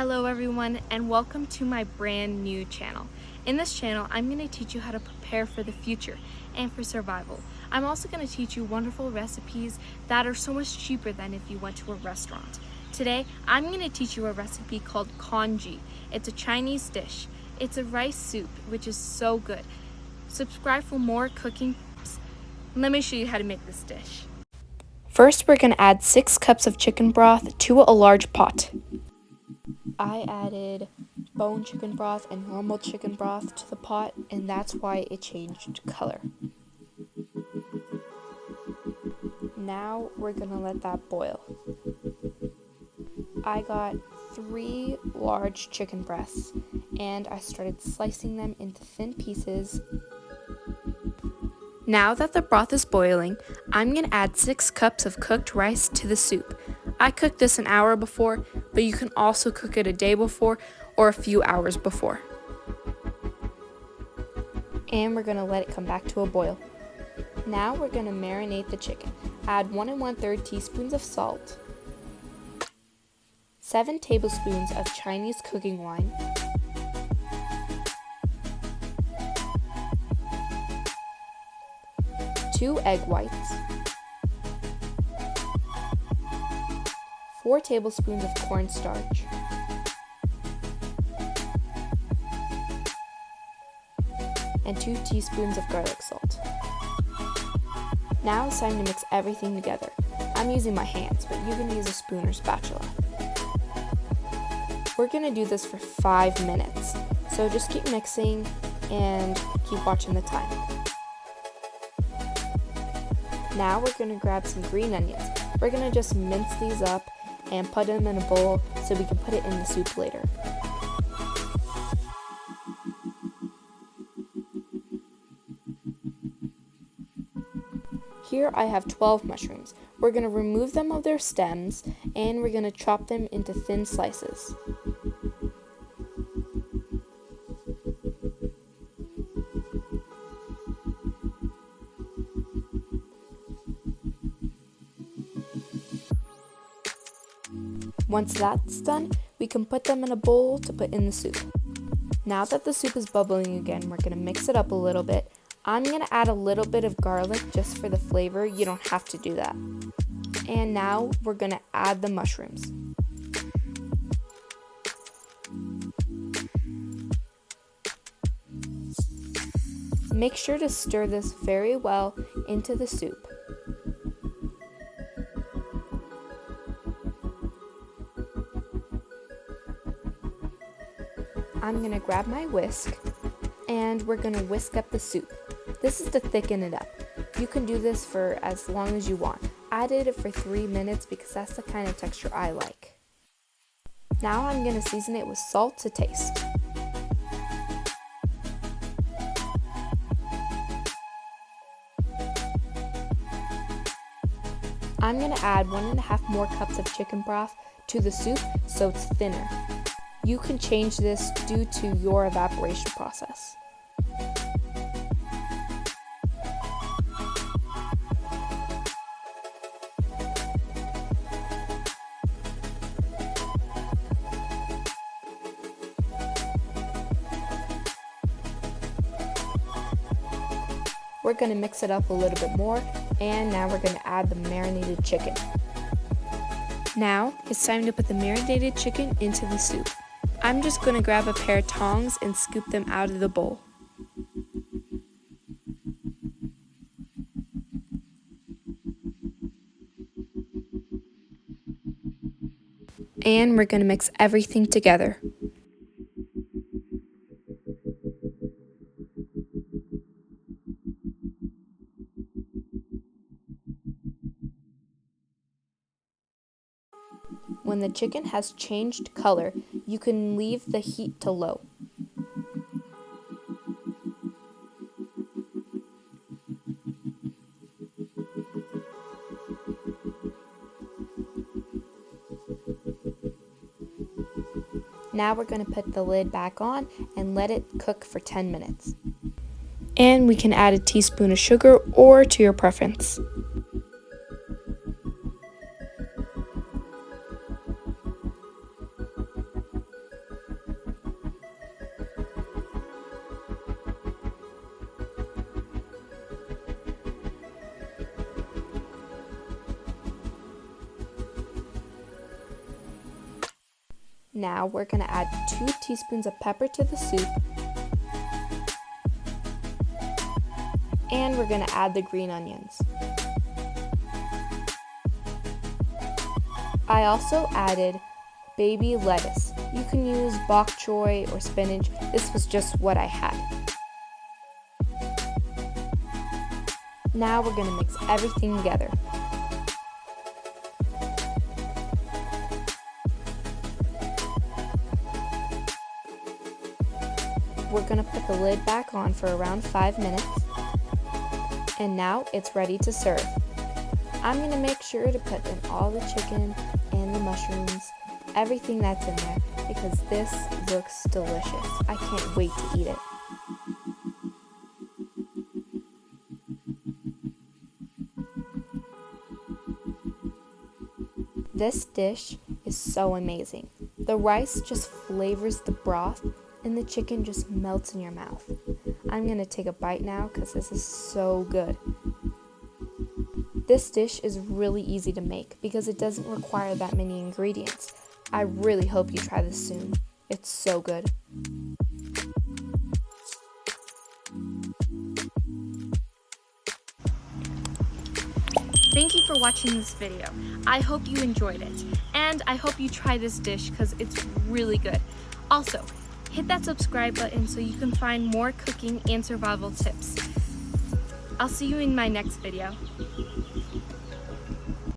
Hello everyone, and welcome to my brand new channel. In this channel, I'm going to teach you how to prepare for the future and for survival. I'm also going to teach you wonderful recipes that are so much cheaper than if you went to a restaurant. Today, I'm going to teach you a recipe called congee. It's a Chinese dish. It's a rice soup, which is so good. Subscribe for more cooking tips. Let me show you how to make this dish. First, we're going to add 6 cups of chicken broth to a large pot. I added bone chicken broth and normal chicken broth to the pot, and that's why it changed color. Now we're gonna let that boil. I got 3 large chicken breasts, and I started slicing them into thin pieces. Now that the broth is boiling, I'm gonna add 6 cups of cooked rice to the soup. I cooked this an hour before, but you can also cook it a day before or a few hours before. And we're gonna let it come back to a boil. Now we're gonna marinate the chicken. Add 1 1/3 teaspoons of salt, 7 tablespoons of Chinese cooking wine, 2 egg whites, 4 tablespoons of cornstarch, and 2 teaspoons of garlic salt. Now it's time to mix everything together. I'm using my hands, but you can use a spoon or spatula. We're going to do this for 5 minutes, so just keep mixing and keep watching the time. Now we're going to grab some green onions. We're going to just mince these up and put them in a bowl so we can put it in the soup later. Here I have 12 mushrooms. We're going to remove them of their stems and we're going to chop them into thin slices. Once that's done, we can put them in a bowl to put in the soup. Now that the soup is bubbling again, we're going to mix it up a little bit. I'm going to add a little bit of garlic just for the flavor. You don't have to do that. And now we're going to add the mushrooms. Make sure to stir this very well into the soup. I'm going to grab my whisk and we're going to whisk up the soup. This is to thicken it up. You can do this for as long as you want. I did it for 3 minutes because that's the kind of texture I like. Now I'm going to season it with salt to taste. I'm going to add 1.5 more cups of chicken broth to the soup so it's thinner. You can change this due to your evaporation process. We're going to mix it up a little bit more, and now we're going to add the marinated chicken. Now it's time to put the marinated chicken into the soup. I'm just going to grab a pair of tongs and scoop them out of the bowl. And we're going to mix everything together. When the chicken has changed color, you can leave the heat to low. Now we're going to put the lid back on and let it cook for 10 minutes. And we can add a teaspoon of sugar or to your preference. Now we're going to add 2 teaspoons of pepper to the soup. And we're going to add the green onions. I also added baby lettuce. You can use bok choy or spinach. This was just what I had. Now we're going to mix everything together. We're going to put the lid back on for around 5 minutes. And now it's ready to serve. I'm going to make sure to put in all the chicken and the mushrooms, everything that's in there, because this looks delicious. I can't wait to eat it. This dish is so amazing. The rice just flavors the broth and the chicken just melts in your mouth. I'm gonna take a bite now because this is so good. This dish is really easy to make because it doesn't require that many ingredients. I really hope you try this soon. It's so good. Thank you for watching this video. I hope you enjoyed it, and I hope you try this dish because it's really good. Also, hit that subscribe button so you can find more cooking and survival tips. I'll see you in my next video.